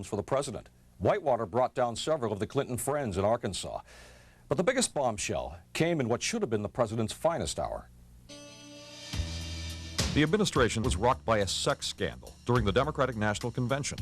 for the president. Whitewater brought down several of the Clinton friends in Arkansas. But the biggest bombshell came in what should have been the president's finest hour. The administration was rocked by a sex scandal during the Democratic National Convention.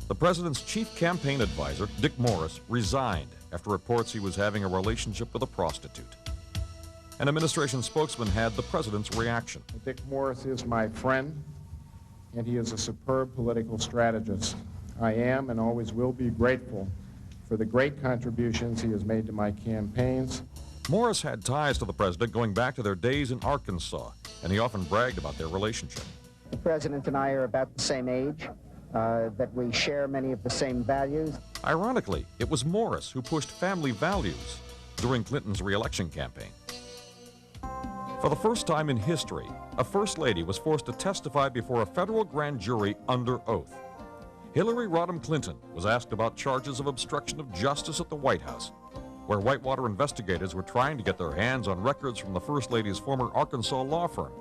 The president's chief campaign advisor, Dick Morris, resigned after reports he was having a relationship with a prostitute. An administration spokesman had the president's reaction. Dick Morris is my friend, and he is a superb political strategist. I am and always will be grateful for the great contributions he has made to my campaigns. Morris had ties to the president going back to their days in Arkansas, and he often bragged about their relationship. The president and I are about the same age, that we share many of the same values. Ironically, it was Morris who pushed family values during Clinton's re-election campaign. For the first time in history, a First Lady was forced to testify before a federal grand jury under oath. Hillary Rodham Clinton was asked about charges of obstruction of justice at the White House, where Whitewater investigators were trying to get their hands on records from the First Lady's former Arkansas law firm.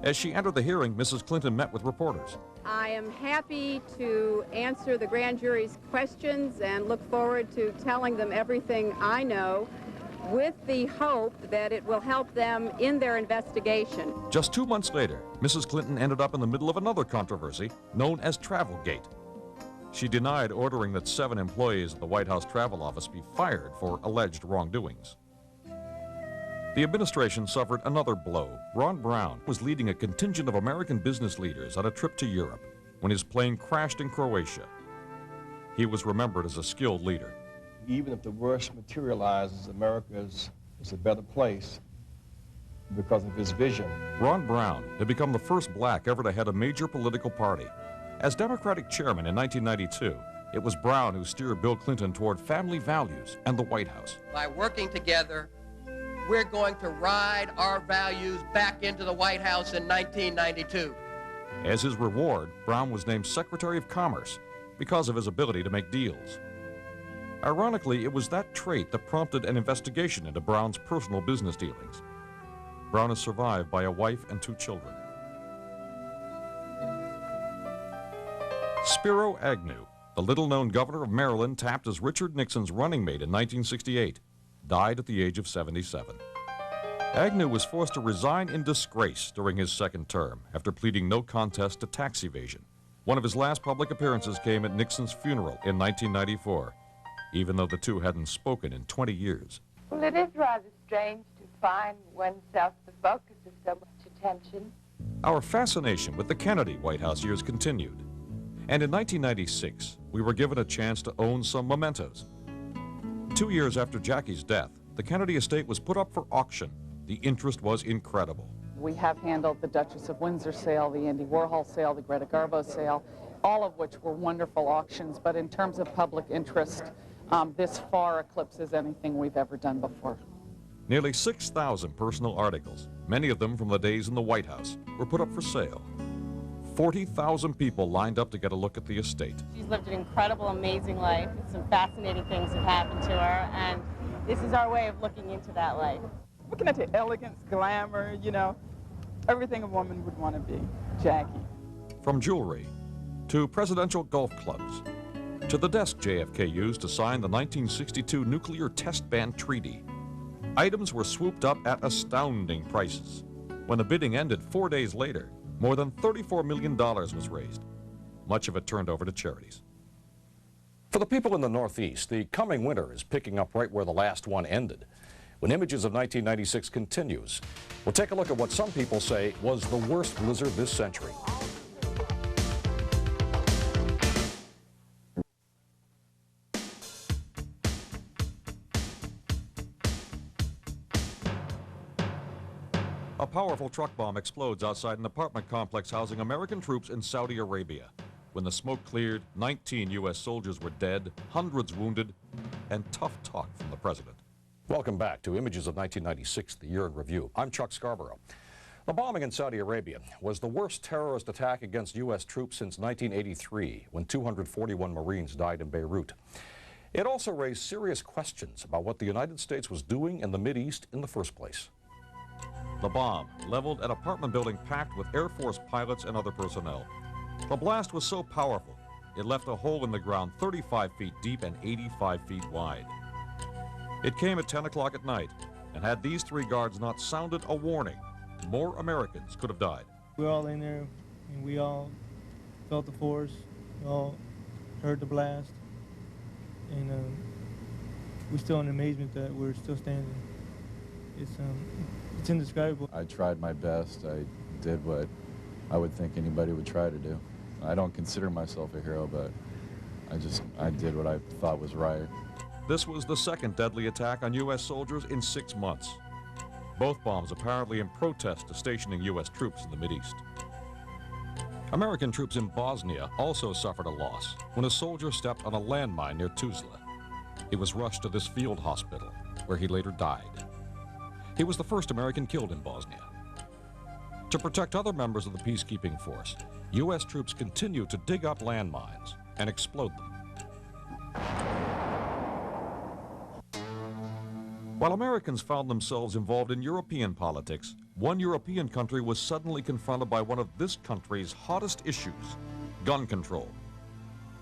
As she entered the hearing, Mrs. Clinton met with reporters. I am happy to answer the grand jury's questions and look forward to telling them everything I know, with the hope that it will help them in their investigation. Just 2 months later, Mrs. Clinton ended up in the middle of another controversy known as Travelgate. She denied ordering that 7 employees at the White House Travel Office be fired for alleged wrongdoings. The administration suffered another blow. Ron Brown was leading a contingent of American business leaders on a trip to Europe when his plane crashed in Croatia. He was remembered as a skilled leader. Even if the worst materializes, America is a better place because of his vision. Ron Brown had become the first black ever to head a major political party. As Democratic chairman in 1992, it was Brown who steered Bill Clinton toward family values and the White House. By working together, we're going to ride our values back into the White House in 1992. As his reward, Brown was named Secretary of Commerce because of his ability to make deals. Ironically, it was that trait that prompted an investigation into Brown's personal business dealings. Brown is survived by a wife and 2 children. Spiro Agnew, the little-known governor of Maryland tapped as Richard Nixon's running mate in 1968, died at the age of 77. Agnew was forced to resign in disgrace during his second term after pleading no contest to tax evasion. One of his last public appearances came at Nixon's funeral in 1994, even though the two hadn't spoken in 20 years. Well, it is rather strange to find oneself the focus of so much attention. Our fascination with the Kennedy White House years continued. And in 1996, we were given a chance to own some mementos. 2 years after Jackie's death, the Kennedy estate was put up for auction. The interest was incredible. We have handled the Duchess of Windsor sale, the Andy Warhol sale, the Greta Garbo sale, all of which were wonderful auctions, but in terms of public interest, this far eclipses anything we've ever done before. Nearly 6,000 personal articles, many of them from the days in the White House, were put up for sale. 40,000 people lined up to get a look at the estate. She's lived an incredible, amazing life. Some fascinating things have happened to her, and this is our way of looking into that life. Looking at the elegance, glamour, you know, everything a woman would want to be, Jackie. From jewelry to presidential golf clubs to the desk JFK used to sign the 1962 Nuclear Test Ban Treaty, items were swooped up at astounding prices. When the bidding ended 4 days later, more than $34 million was raised. Much of it turned over to charities. For the people in the Northeast, the coming winter is picking up right where the last one ended. When Images of 1996 continues, we'll take a look at what some people say was the worst blizzard this century. A powerful truck bomb explodes outside an apartment complex housing American troops in Saudi Arabia. When the smoke cleared, 19 U.S. soldiers were dead, hundreds wounded, and tough talk from the president. Welcome back to Images of 1996, the year in review. I'm Chuck Scarborough. The bombing in Saudi Arabia was the worst terrorist attack against U.S. troops since 1983, when 241 Marines died in Beirut. It also raised serious questions about what the United States was doing in the Mideast in the first place. The bomb leveled an apartment building packed with Air Force pilots and other personnel. The blast was so powerful, it left a hole in the ground 35 feet deep and 85 feet wide. It came at 10 o'clock at night, and had these three guards not sounded a warning, more Americans could have died. We were all in there, and we all felt the force, we all heard the blast, and we're still in amazement that we're still standing. It's indescribable. I tried my best. I did what I would think anybody would try to do. I don't consider myself a hero, but I did what I thought was right. This was the second deadly attack on U.S. soldiers in 6 months. Both bombs apparently in protest to stationing U.S. troops in the Mideast. American troops in Bosnia also suffered a loss when a soldier stepped on a landmine near Tuzla. He was rushed to this field hospital, where he later died. He was the first American killed in Bosnia. To protect other members of the peacekeeping force, U.S. troops continued to dig up landmines and explode them. While Americans found themselves involved in European politics, one European country was suddenly confronted by one of this country's hottest issues, gun control.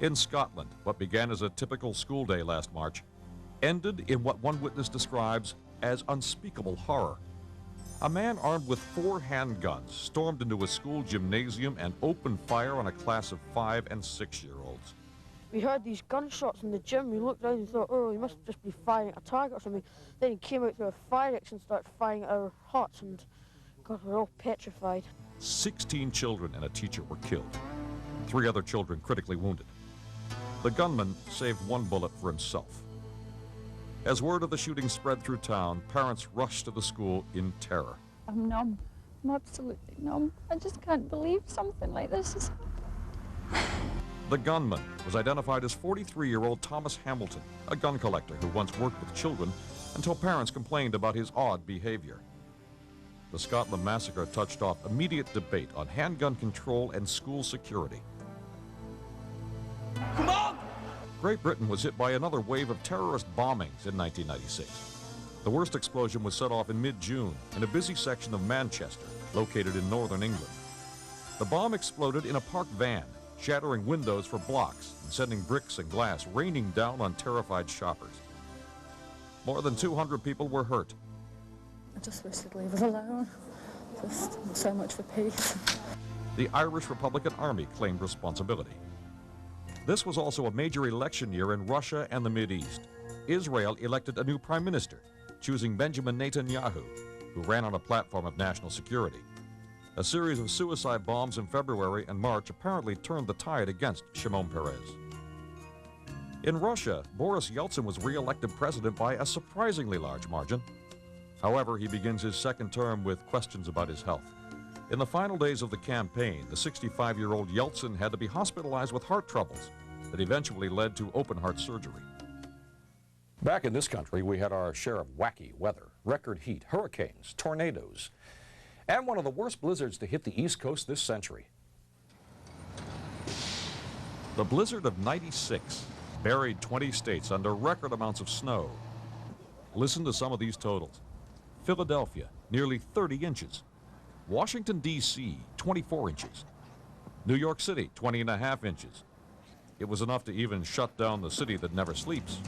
In Scotland, what began as a typical school day last March ended in what one witness describes as unspeakable horror. A man armed with 4 handguns stormed into a school gymnasium and opened fire on a class of 5- and 6-year-olds. We heard these gunshots in the gym. We looked down and thought, oh, he must just be firing at a target or something. Then he came out through a fire exit and started firing at our huts, and God, we're all petrified. 16 children and a teacher were killed. 3 other children critically wounded. The gunman saved 1 bullet for himself. As word of the shooting spread through town, parents rushed to the school in terror. I'm numb. I'm absolutely numb. I just can't believe something like this is... The gunman was identified as 43-year-old Thomas Hamilton, a gun collector who once worked with children until parents complained about his odd behavior. The Scotland massacre touched off immediate debate on handgun control and school security. Come on! Great Britain was hit by another wave of terrorist bombings in 1996. The worst explosion was set off in mid-June in a busy section of Manchester, located in northern England. The bomb exploded in a parked van, shattering windows for blocks and sending bricks and glass raining down on terrified shoppers. More than 200 people were hurt. I just wish they'd leave us alone. Just so much for peace. The Irish Republican Army claimed responsibility. This was also a major election year in Russia and the Mideast. Israel elected a new prime minister, choosing Benjamin Netanyahu, who ran on a platform of national security. A series of suicide bombs in February and March apparently turned the tide against Shimon Peres. In Russia, Boris Yeltsin was re-elected president by a surprisingly large margin. However, he begins his second term with questions about his health. In the final days of the campaign, the 65-year-old Yeltsin had to be hospitalized with heart troubles that eventually led to open-heart surgery. Back in this country, we had our share of wacky weather, record heat, hurricanes, tornadoes, and one of the worst blizzards to hit the East Coast this century. The blizzard of '96 buried 20 states under record amounts of snow. Listen to some of these totals. Philadelphia, nearly 30 inches. Washington, D.C., 24 inches. New York City, 20.5 inches. It was enough to even shut down the city that never sleeps.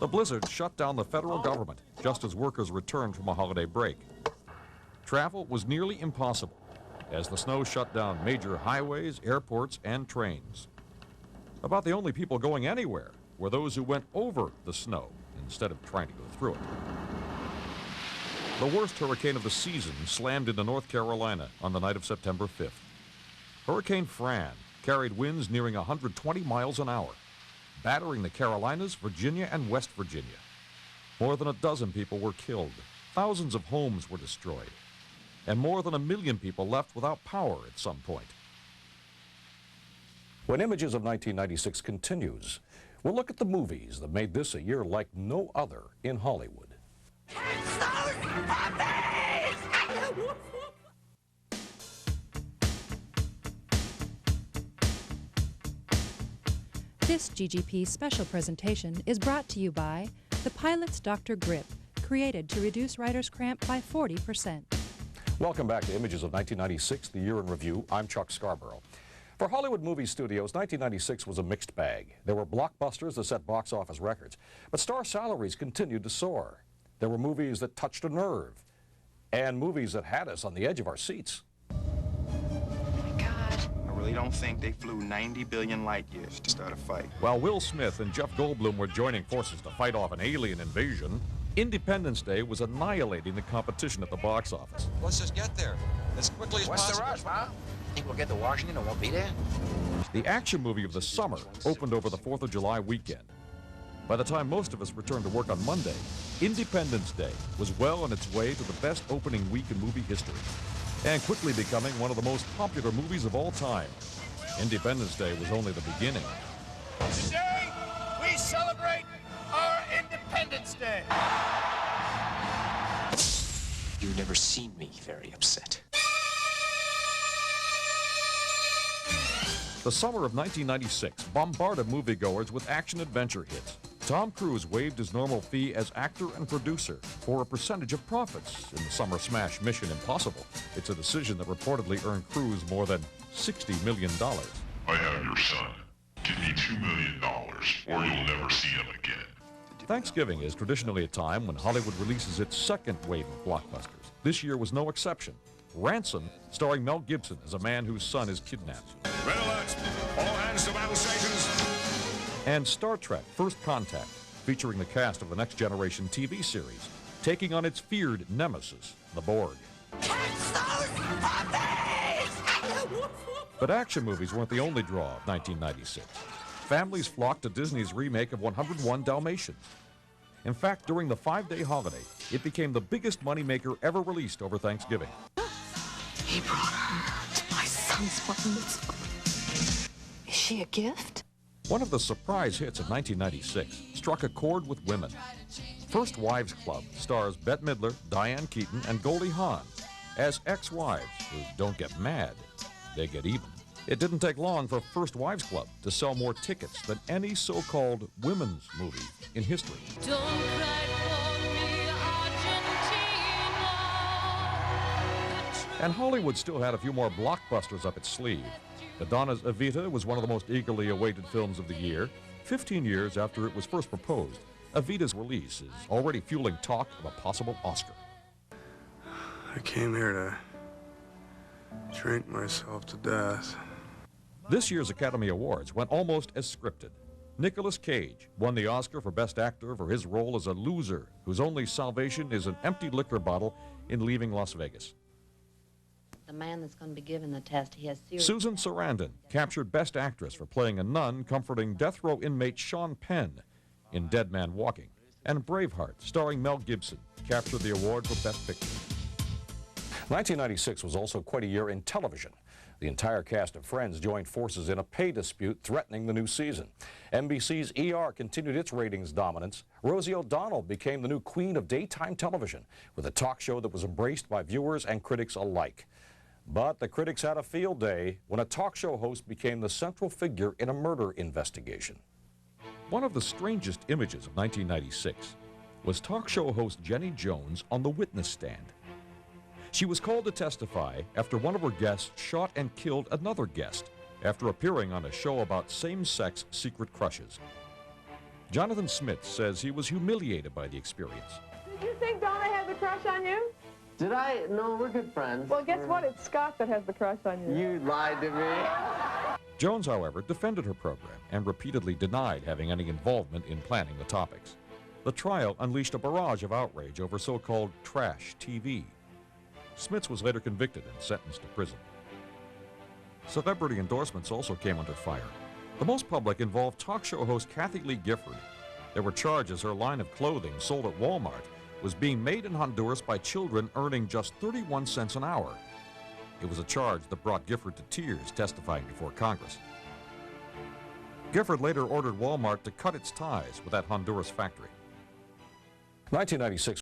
The blizzard shut down the federal government just as workers returned from a holiday break. Travel was nearly impossible as the snow shut down major highways, airports, and trains. About the only people going anywhere were those who went over the snow instead of trying to go through it. The worst hurricane of the season slammed into North Carolina on the night of September 5th. Hurricane Fran carried winds nearing 120 miles an hour, battering the Carolinas, Virginia, and West Virginia. More than a dozen people were killed, thousands of homes were destroyed, and more than 1 million people left without power at some point. When Images of 1996 continues, we'll look at the movies that made this a year like no other in Hollywood. This GGP special presentation is brought to you by the Pilot's Dr. Grip, created to reduce writer's cramp by 40%. Welcome back to Images of 1996, the year in review. I'm Chuck Scarborough. For Hollywood movie studios, 1996 was a mixed bag. There were blockbusters that set box office records, but star salaries continued to soar. There were movies that touched a nerve, and movies that had us on the edge of our seats. I really don't think they flew 90 billion light years to start a fight. While Will Smith and Jeff Goldblum were joining forces to fight off an alien invasion, Independence Day was annihilating the competition at the box office. Let's just get there as quickly as possible. What's the rush, Mom? Think we'll get to Washington and won't be there? The action movie of the summer opened over the 4th of July weekend. By the time most of us returned to work on Monday, Independence Day was well on its way to the best opening week in movie history, and quickly becoming one of the most popular movies of all time. Independence Day was only the beginning. Today, we celebrate our Independence Day. You've never seen me very upset. The summer of 1996 bombarded moviegoers with action-adventure hits. Tom Cruise waived his normal fee as actor and producer for a percentage of profits in the summer smash Mission Impossible. It's a decision that reportedly earned Cruise more than $60 million. I have your son. Give me $2 million, or you'll never see him again. Thanksgiving is traditionally a time when Hollywood releases its second wave of blockbusters. This year was no exception. Ransom, starring Mel Gibson as a man whose son is kidnapped. Red alert! All hands to battle stations! And Star Trek First Contact, featuring the cast of the Next Generation TV series, taking on its feared nemesis, the Borg. But action movies weren't the only draw of 1996. Families flocked to Disney's remake of 101 Dalmatians. In fact, during the 5-day holiday, it became the biggest moneymaker ever released over Thanksgiving. He brought her to my son's bar mitzvah. Is she a gift? One of the surprise hits of 1996 struck a chord with women. First Wives Club stars Bette Midler, Diane Keaton, and Goldie Hawn as ex-wives who don't get mad, they get even. It didn't take long for First Wives Club to sell more tickets than any so-called women's movie in history. Don't cry for me, Argentina. And Hollywood still had a few more blockbusters up its sleeve. Madonna's Evita was one of the most eagerly awaited films of the year. 15 years after it was first proposed, Evita's release is already fueling talk of a possible Oscar. I came here to drink myself to death. This year's Academy Awards went almost as scripted. Nicolas Cage won the Oscar for Best Actor for his role as a loser whose only salvation is an empty liquor bottle in Leaving Las Vegas. The man that's going to be given the test, he has serious... Susan Sarandon captured Best Actress for playing a nun comforting death row inmate Sean Penn in Dead Man Walking. And Braveheart, starring Mel Gibson, captured the award for Best Picture. 1996 was also quite a year in television. The entire cast of Friends joined forces in a pay dispute threatening the new season. NBC's ER continued its ratings dominance. Rosie O'Donnell became the new queen of daytime television with a talk show that was embraced by viewers and critics alike. But the critics had a field day when a talk show host became the central figure in a murder investigation. One of the strangest images of 1996 was talk show host Jenny Jones on the witness stand. She was called to testify after one of her guests shot and killed another guest after appearing on a show about same-sex secret crushes. Jonathan Smith says he was humiliated by the experience. Did you think Donna had the crush on you? Did I? No, we're good friends. Well, guess what? It's Scott that has the crush on you. You lied to me. Jones, however, defended her program and repeatedly denied having any involvement in planning the topics. The trial unleashed a barrage of outrage over so-called trash TV. Smits was later convicted and sentenced to prison. Celebrity endorsements also came under fire. The most public involved talk show host Kathy Lee Gifford. There were charges her line of clothing sold at Walmart was being made in Honduras by children earning just 31 cents an hour. It was a charge that brought Gifford to tears testifying before Congress. Gifford later ordered Walmart to cut its ties with that Honduras factory. 1996